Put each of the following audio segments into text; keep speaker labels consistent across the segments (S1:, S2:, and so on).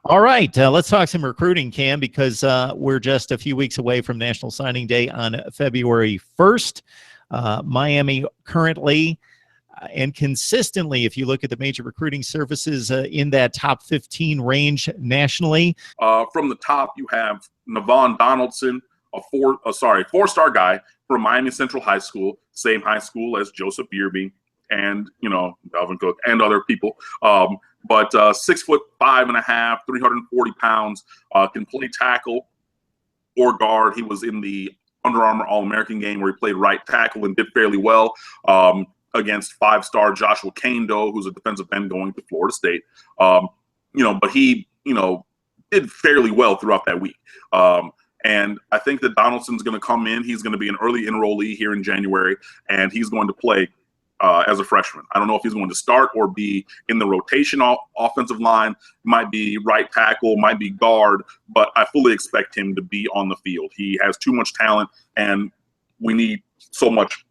S1: All right, let's talk some recruiting, Cam, because we're just a few weeks away from National Signing Day on February 1st. Miami currently and consistently, if you look at the major recruiting services, in that top 15 range nationally.
S2: From the top, you have Navaughn Donaldson, a four-star guy from Miami Central High School, same high school as Joseph Beerby and, Dalvin Cook and other people. But 6'5.5", 340 pounds, can play tackle or guard. He was in the Under Armour All-American game where he played right tackle and did fairly well against five-star Joshua Kando, who's a defensive end going to Florida State. But he, did fairly well throughout that week. And I think that Donaldson's going to come in. He's going to be an early enrollee here in January, and he's going to play as a freshman. I don't know if he's going to start or be in the rotation offensive line. Might be right tackle, might be guard, but I fully expect him to be on the field. He has too much talent, and we need so much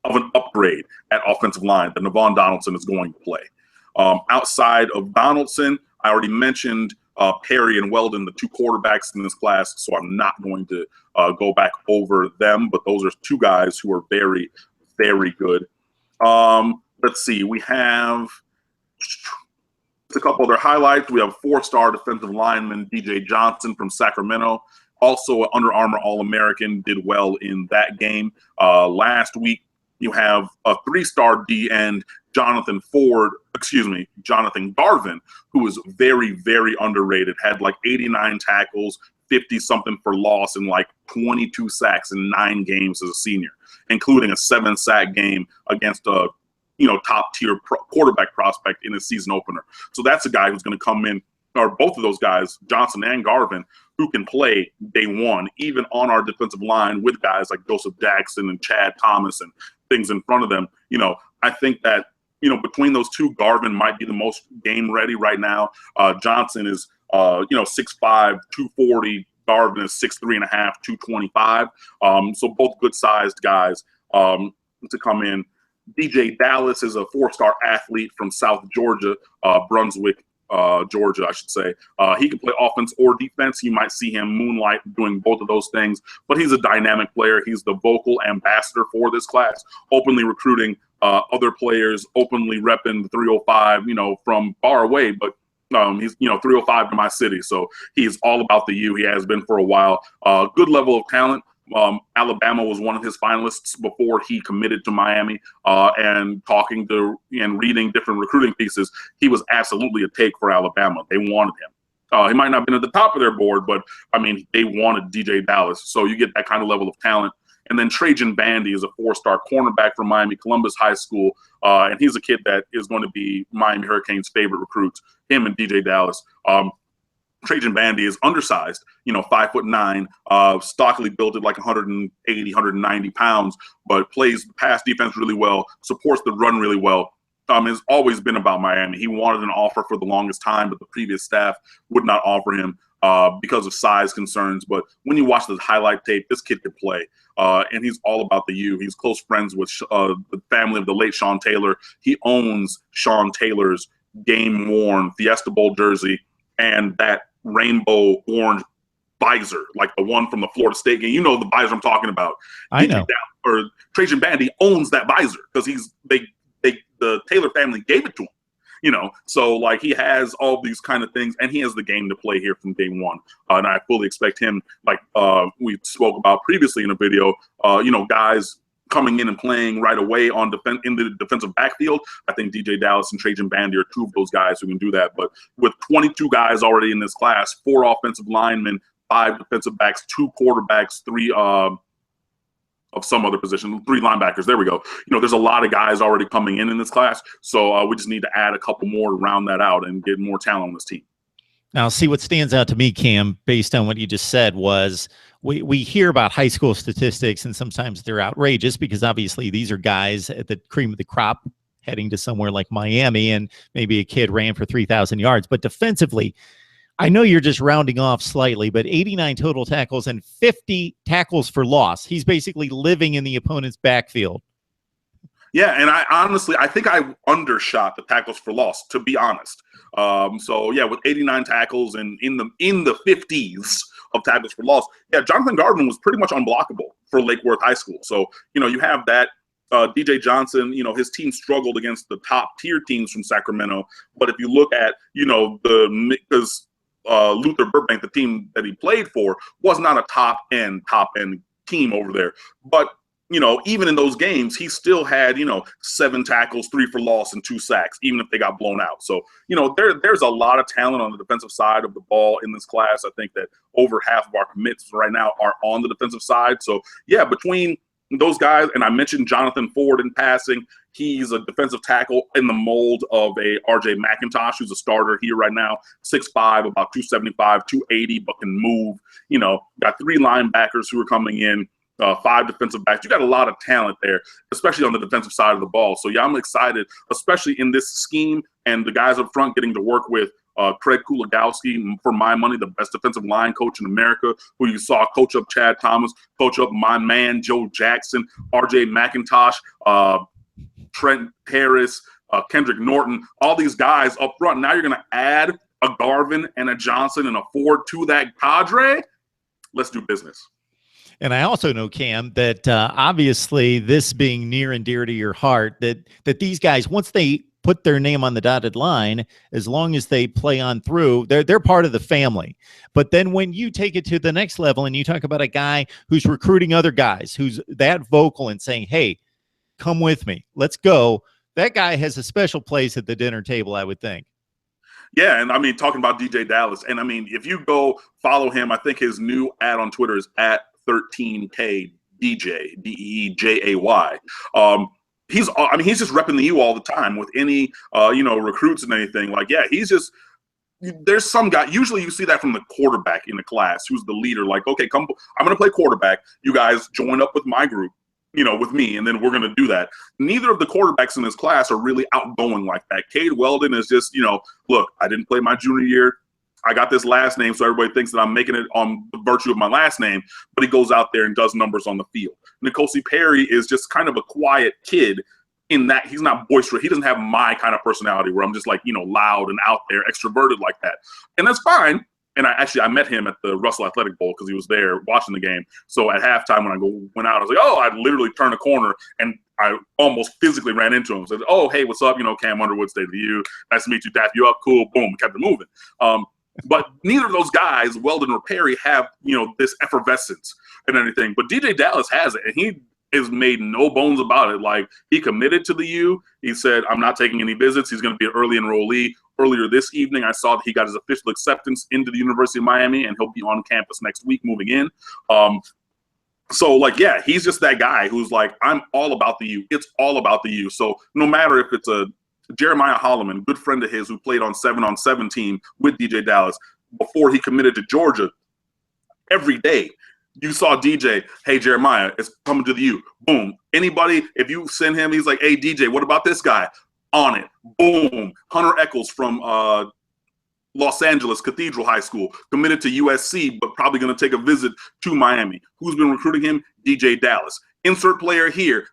S2: of an upgrade at offensive line that Navaughn Donaldson is going to play. Outside of Donaldson, I already mentioned Perry and Weldon, the two quarterbacks in this class, so I'm not going to go back over them, but those are two guys who are very, very good. Let's see, we have a couple other highlights. We have four-star defensive lineman DeeJay Johnson from Sacramento, also an Under Armour All-American, did well in that game. Last week, you have a three-star D end, Jonathan Garvin, who was very, very underrated, had like 89 tackles, 50-something for loss, and like 22 sacks in 9 games as a senior, including a 7-sack game against a top-tier quarterback prospect in his season opener. So that's a guy who's going to come in, or both of those guys, Johnson and Garvin, who can play day one, even on our defensive line with guys like Joseph Jackson and Chad Thomas and things in front of them. I think that, between those two, Garvin might be the most game ready right now. Johnson is, 6'5", 240. Garvin is 6'3.5", 225. So both good sized guys to come in. DeeJay Dallas is a 4-star athlete from South Georgia, Brunswick, Georgia, I should say. He can play offense or defense. You might see him moonlight doing both of those things, but he's a dynamic player. He's the vocal ambassador for this class, openly recruiting other players, openly repping the 305, from far away, but he's 305 to my city, so he's all about the U. He has been for a while. Good level of talent. Alabama was one of his finalists before he committed to Miami, and talking to and reading different recruiting pieces, he was absolutely a take for Alabama. They wanted him. He might not have been at the top of their board, but they wanted DeeJay Dallas. So you get that kind of level of talent. And then Trajan Bandy is a 4-star cornerback from Miami Columbus High School, and he's a kid that is going to be Miami Hurricanes' favorite recruits, him and DeeJay Dallas. Trajan Bandy is undersized, 5'9", stockily built at like 180, 190 pounds, but plays pass defense really well, supports the run really well. Has always been about Miami. He wanted an offer for the longest time, but the previous staff would not offer him because of size concerns. But when you watch the highlight tape, this kid could play, and he's all about the U. He's close friends with the family of the late Sean Taylor. He owns Sean Taylor's game-worn Fiesta Bowl jersey and that rainbow orange visor, like the one from the Florida State game. The visor I'm talking about.
S1: I know.
S2: Trajan Bandy owns that visor because the Taylor family gave it to him. So like he has all these kind of things, and he has the game to play here from day one. And I fully expect him, like we spoke about previously in a video, guys coming in and playing right away in the defensive backfield. I think DeeJay Dallas and Trajan Bandy are two of those guys who can do that. But with 22 guys already in this class, 4 offensive linemen, 5 defensive backs, 2 quarterbacks, 3 of some other position, 3 linebackers. There we go. There's a lot of guys already coming in this class. So we just need to add a couple more to round that out and get more talent on this team.
S1: Now, see, what stands out to me, Cam, based on what you just said, was we hear about high school statistics, and sometimes they're outrageous because obviously these are guys at the cream of the crop heading to somewhere like Miami, and maybe a kid ran for 3,000 yards. But defensively, I know you're just rounding off slightly, but 89 total tackles and 50 tackles for loss. He's basically living in the opponent's backfield.
S2: Yeah, and I think I undershot the tackles for loss, to be honest. So yeah, with 89 tackles and in the 50s of tackles for loss, yeah, Jonathan Garvin was pretty much unblockable for Lake Worth High School. So you have that. DeeJay Johnson, his team struggled against the top tier teams from Sacramento. But if you look at, because Luther Burbank, the team that he played for, was not a top end team over there. But, even in those games, he still had, 7 tackles, 3 for loss, and 2 sacks, even if they got blown out. So, there's a lot of talent on the defensive side of the ball in this class. I think that over half of our commits right now are on the defensive side. So, yeah, between those guys, and I mentioned Jonathan Ford in passing. He's a defensive tackle in the mold of a RJ McIntosh, who's a starter here right now, 6'5", about 275, 280, but can move. Got 3 linebackers who are coming in, 5 defensive backs. You got a lot of talent there, especially on the defensive side of the ball. So, yeah, I'm excited, especially in this scheme and the guys up front getting to work with Craig Kulagowski, for my money, the best defensive line coach in America, who you saw coach up Chad Thomas, coach up my man Joe Jackson, RJ McIntosh, Trent Harris, Kendrick Norton, all these guys up front. Now you're going to add a Garvin and a Johnson and a Ford to that cadre. Let's do business.
S1: And I also know, Cam, that obviously this being near and dear to your heart, that these guys, once they put their name on the dotted line, as long as they play on through, they're part of the family. But then when you take it to the next level and you talk about a guy who's recruiting other guys, who's that vocal and saying, hey, come with me, let's go, that guy has a special place at the dinner table, I would think.
S2: Yeah, and I mean, talking about DeeJay Dallas, and I mean, if you go follow him, I think his new ad on Twitter is at 13K DeeJay, DeeJay. He's just repping the U all the time with any, recruits and anything. Like, yeah, there's some guy, usually you see that from the quarterback in the class, who's the leader. Like, okay, come, I'm going to play quarterback. You guys join up with my group, with me, and then we're going to do that. Neither of the quarterbacks in this class are really outgoing like that. Cade Weldon is just, look, I didn't play my junior year. I got this last name, so everybody thinks that I'm making it on the virtue of my last name, but he goes out there and does numbers on the field. N'Kosi Perry is just kind of a quiet kid in that he's not boisterous. He doesn't have my kind of personality where I'm just like, loud and out there, extroverted like that. And that's fine. And I met him at the Russell Athletic Bowl because he was there watching the game. So at halftime when I went out, I was like, oh, I literally turned a corner and I almost physically ran into him. Said, oh, hey, what's up? Cam Underwood, State of the U. Nice to meet you. Dap you up. Cool. Boom. Kept it moving. But neither of those guys, Weldon or Perry, have, this effervescence and anything. But DeeJay Dallas has it, and he has made no bones about it. Like, he committed to the U. He said, I'm not taking any visits. He's going to be an early enrollee. Earlier this evening, I saw that he got his official acceptance into the University of Miami, and he'll be on campus next week moving in. So, like, yeah, he's just that guy who's like, I'm all about the U. It's all about the U. So no matter if it's a Jeremiah Holloman, good friend of his who played on 7-on-7 team with DeeJay Dallas before he committed to Georgia, every day you saw DeeJay, hey, Jeremiah, it's coming to the U. Boom. Anybody, if you send him, he's like, hey, DeeJay, what about this guy? On it. Boom. Hunter Eccles from Los Angeles Cathedral High School, committed to USC, but probably going to take a visit to Miami. Who's been recruiting him? DeeJay Dallas. Insert player here.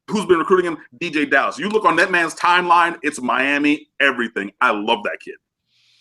S2: Who's been recruiting him? DeeJay Dallas. You look on that man's timeline, it's Miami, everything. I love that kid.